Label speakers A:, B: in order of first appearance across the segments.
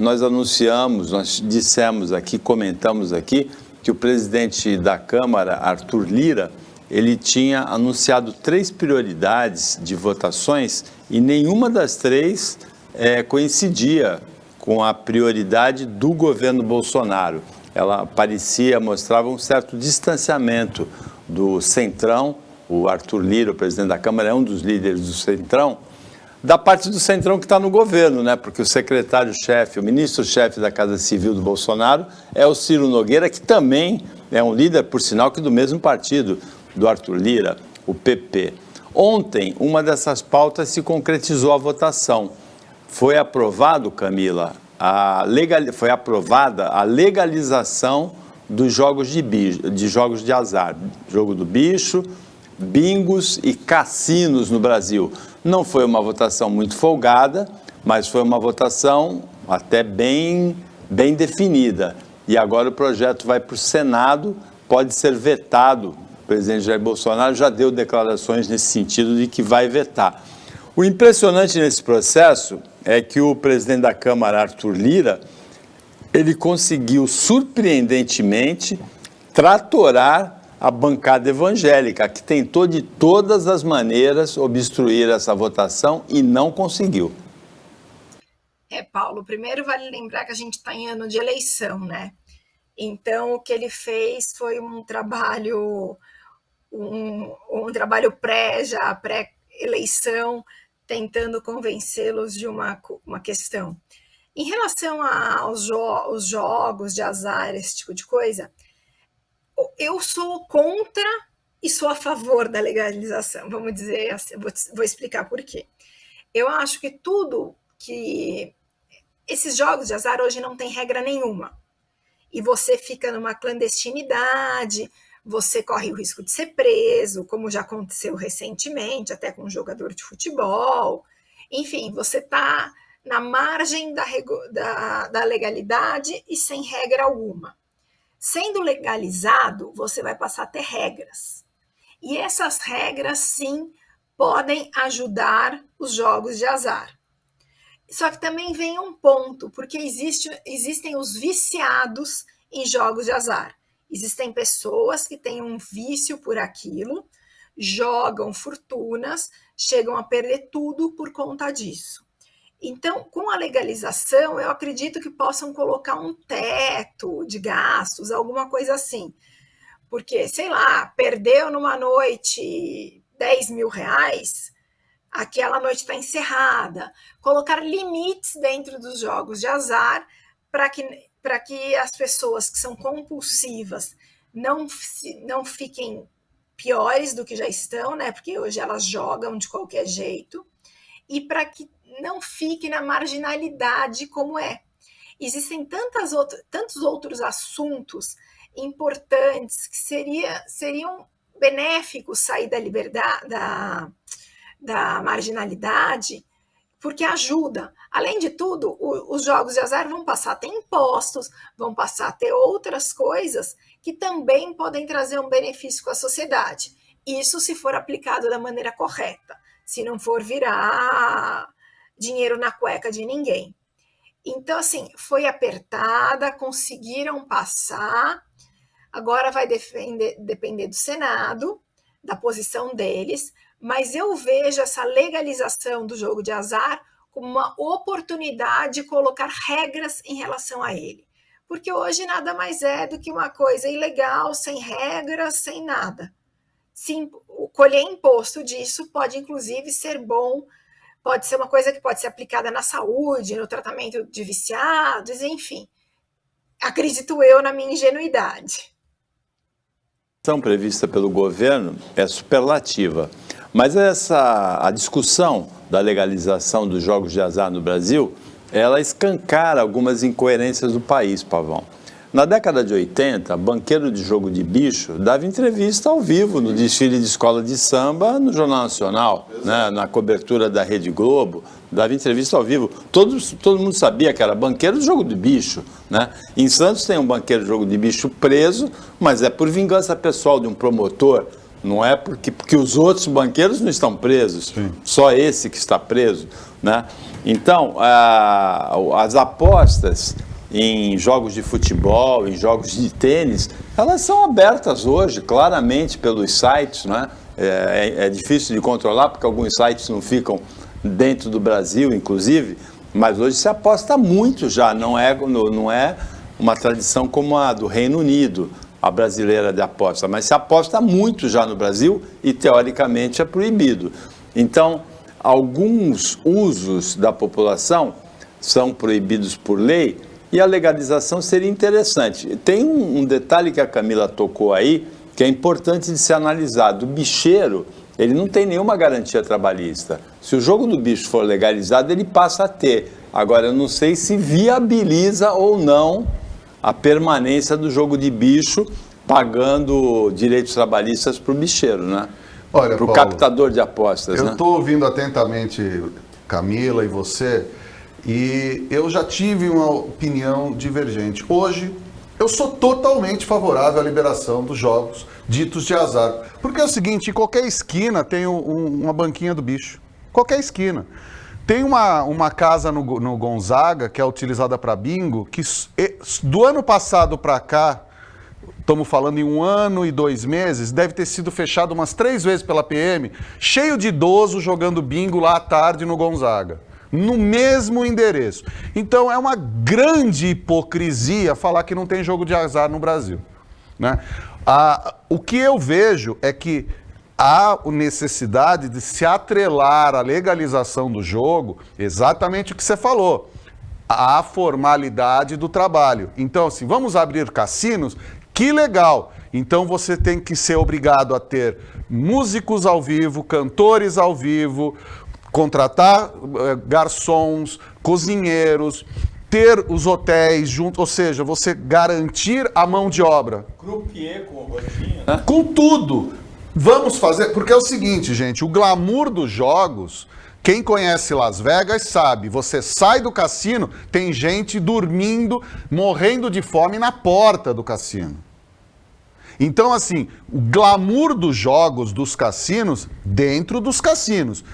A: nós anunciamos, nós dissemos aqui, comentamos aqui, que o presidente da Câmara, Arthur Lira, ele tinha anunciado 3 prioridades de votações e nenhuma das 3 coincidia com a prioridade do governo Bolsonaro. Ela mostrava um certo distanciamento do Centrão. O Arthur Lira, o presidente da Câmara, é um dos líderes do Centrão, da parte do Centrão que está no governo, né? Porque o secretário-chefe, o ministro-chefe da Casa Civil do Bolsonaro é o Ciro Nogueira, que também é um líder, por sinal, que do mesmo partido do Arthur Lira, o PP. Ontem, uma dessas pautas se concretizou a votação. Foi aprovado, Camila, foi aprovada a legalização dos jogos de azar, jogo do bicho, bingos e cassinos no Brasil. Não foi uma votação muito folgada, mas foi uma votação até bem definida. E agora o projeto vai para o Senado, pode ser vetado. O presidente Jair Bolsonaro já deu declarações nesse sentido de que vai vetar. O impressionante nesse processo é que o presidente da Câmara, Arthur Lira, ele conseguiu surpreendentemente tratorar a bancada evangélica, que tentou de todas as maneiras obstruir essa votação e não conseguiu.
B: Paulo, primeiro vale lembrar que a gente está em ano de eleição, né? Então, o que ele fez foi um trabalho pré-eleição, tentando convencê-los de uma questão. Em relação aos jogos de azar, esse tipo de coisa, eu sou contra e sou a favor da legalização, vamos dizer assim, vou explicar por quê. Eu acho que esses jogos de azar hoje não tem regra nenhuma, e você fica numa clandestinidade, você corre o risco de ser preso, como já aconteceu recentemente, até com um jogador de futebol, enfim, você está na margem da legalidade e sem regra alguma. Sendo legalizado, você vai passar a ter regras. E essas regras, sim, podem ajudar os jogos de azar. Só que também vem um ponto, porque existem os viciados em jogos de azar. Existem pessoas que têm um vício por aquilo, jogam fortunas, chegam a perder tudo por conta disso. Então, com a legalização, eu acredito que possam colocar um teto de gastos, alguma coisa assim. Porque, sei lá, perdeu numa noite 10 mil reais, aquela noite está encerrada. Colocar limites dentro dos jogos de azar para que as pessoas que são compulsivas não fiquem piores do que já estão, né? Porque hoje elas jogam de qualquer jeito. E para que não fique na marginalidade como é. Existem tantos outros assuntos importantes que seriam benéficos sair da liberdade, da marginalidade, porque ajuda. Além de tudo, os jogos de azar vão passar a ter impostos, vão passar a ter outras coisas que também podem trazer um benefício com a sociedade. Isso se for aplicado da maneira correta, se não for virar dinheiro na cueca de ninguém. Então, assim, foi apertada, conseguiram passar, agora vai depender do Senado, da posição deles, mas eu vejo essa legalização do jogo de azar como uma oportunidade de colocar regras em relação a ele. Porque hoje nada mais é do que uma coisa ilegal, sem regras, sem nada. Sim, colher imposto disso pode, inclusive, ser bom, pode ser uma coisa que pode ser aplicada na saúde, no tratamento de viciados, enfim. Acredito eu na minha ingenuidade.
A: A ação prevista pelo governo é superlativa, mas a discussão da legalização dos jogos de azar no Brasil, ela escancara algumas incoerências do país, Pavão. Na década de 80, banqueiro de jogo de bicho dava entrevista ao vivo no desfile de escola de samba no Jornal Nacional, né, na cobertura da Rede Globo, dava entrevista ao vivo. Todo mundo sabia que era banqueiro de jogo de bicho, né? Em Santos tem um banqueiro de jogo de bicho preso, mas é por vingança pessoal de um promotor Não é porque os outros banqueiros não estão presos, só esse que está preso, né? Então, as apostas em jogos de futebol, em jogos de tênis, elas são abertas hoje, claramente, pelos sites, né? É difícil de controlar, porque alguns sites não ficam dentro do Brasil, inclusive, mas hoje se aposta muito já, não é uma tradição como a do Reino Unido, a brasileira de aposta, mas se aposta muito já no Brasil e, teoricamente, é proibido. Então, alguns usos da população são proibidos por lei e a legalização seria interessante. Tem um detalhe que a Camila tocou aí, que é importante de ser analisado. O bicheiro, ele não tem nenhuma garantia trabalhista. Se o jogo do bicho for legalizado, ele passa a ter. Agora, eu não sei se viabiliza ou não a permanência do jogo de bicho, pagando direitos trabalhistas para o bicheiro, né?
C: Olha,
A: para o
C: Paulo,
A: captador de apostas,
C: eu
A: né?
C: estou ouvindo atentamente Camila e você, e eu já tive uma opinião divergente. Hoje, eu sou totalmente favorável à liberação dos jogos ditos de azar. Porque é o seguinte, em qualquer esquina tem uma banquinha do bicho. Qualquer esquina. Tem uma casa no Gonzaga, que é utilizada para bingo, que do ano passado para cá, estamos falando em 1 ano e 2 meses, deve ter sido fechado umas 3 vezes pela PM, cheio de idoso jogando bingo lá à tarde no Gonzaga, no mesmo endereço. Então é uma grande hipocrisia falar que não tem jogo de azar no Brasil, né? O que eu vejo é que há necessidade de se atrelar à legalização do jogo, exatamente o que você falou, a formalidade do trabalho. Então, assim, vamos abrir cassinos? Que legal! Então você tem que ser obrigado a ter músicos ao vivo, cantores ao vivo, contratar garçons, cozinheiros, ter os hotéis junto, ou seja, você garantir a mão de obra.
A: Croupier com rotinha, né?
C: Com tudo. Vamos fazer, porque é o seguinte, gente, o glamour dos jogos, quem conhece Las Vegas sabe, você sai do cassino, tem gente dormindo, morrendo de fome na porta do cassino. Então, assim, o glamour dos jogos, dos cassinos, dentro dos cassinos.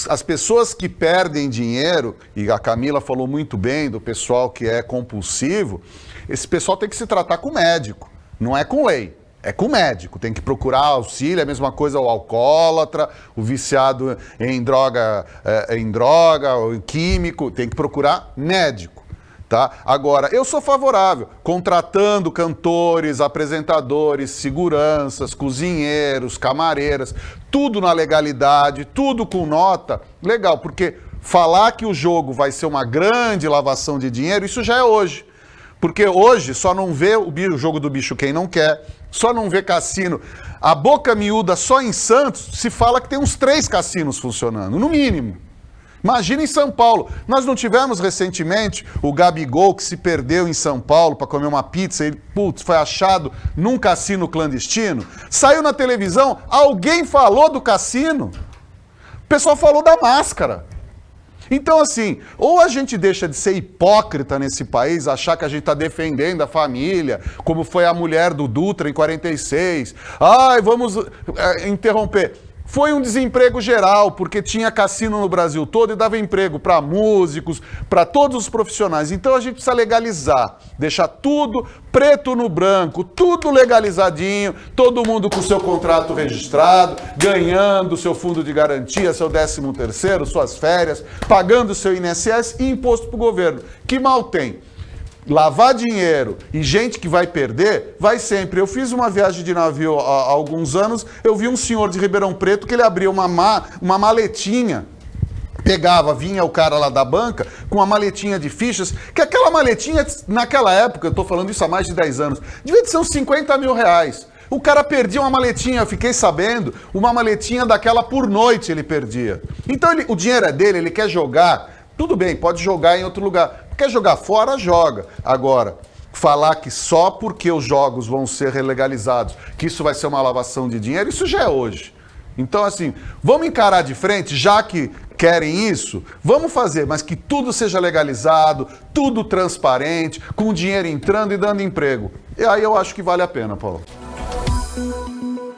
C: As pessoas que perdem dinheiro, e a Camila falou muito bem do pessoal que é compulsivo, esse pessoal tem que se tratar com médico, não é com lei. É com o médico, tem que procurar auxílio, é a mesma coisa o alcoólatra, o viciado em droga, o químico, tem que procurar médico, tá? Agora, eu sou favorável, contratando cantores, apresentadores, seguranças, cozinheiros, camareiras, tudo na legalidade, tudo com nota, legal, porque falar que o jogo vai ser uma grande lavação de dinheiro, isso já é hoje. Porque hoje só não vê o jogo do bicho quem não quer, só não vê cassino. A boca miúda só em Santos se fala que tem uns 3 cassinos funcionando, no mínimo. Imagina em São Paulo. Nós não tivemos recentemente o Gabigol que se perdeu em São Paulo para comer uma pizza e foi achado num cassino clandestino? Saiu na televisão, alguém falou do cassino? O pessoal falou da máscara. Então, assim, ou a gente deixa de ser hipócrita nesse país, achar que a gente está defendendo a família, como foi a mulher do Dutra em 46. Ai, vamos interromper. Foi um desemprego geral, porque tinha cassino no Brasil todo e dava emprego para músicos, para todos os profissionais. Então a gente precisa legalizar, deixar tudo preto no branco, tudo legalizadinho, todo mundo com seu contrato registrado, ganhando seu fundo de garantia, seu 13º, suas férias, pagando seu INSS e imposto para o governo. Que mal tem? Lavar dinheiro e gente que vai perder, vai sempre. Eu fiz uma viagem de navio há alguns anos, eu vi um senhor de Ribeirão Preto que ele abria uma maletinha, vinha o cara lá da banca com uma maletinha de fichas, que aquela maletinha, naquela época, eu tô falando isso há mais de 10 anos, devia ser uns 50 mil reais. O cara perdia uma maletinha, eu fiquei sabendo, uma maletinha daquela por noite ele perdia. Então o dinheiro é dele, ele quer jogar, tudo bem, pode jogar em outro lugar. Quer jogar fora, joga. Agora, falar que só porque os jogos vão ser legalizados, que isso vai ser uma lavação de dinheiro, isso já é hoje. Então, assim, vamos encarar de frente, já que querem isso, vamos fazer, mas que tudo seja legalizado, tudo transparente, com dinheiro entrando e dando emprego. E aí eu acho que vale a pena, Paulo.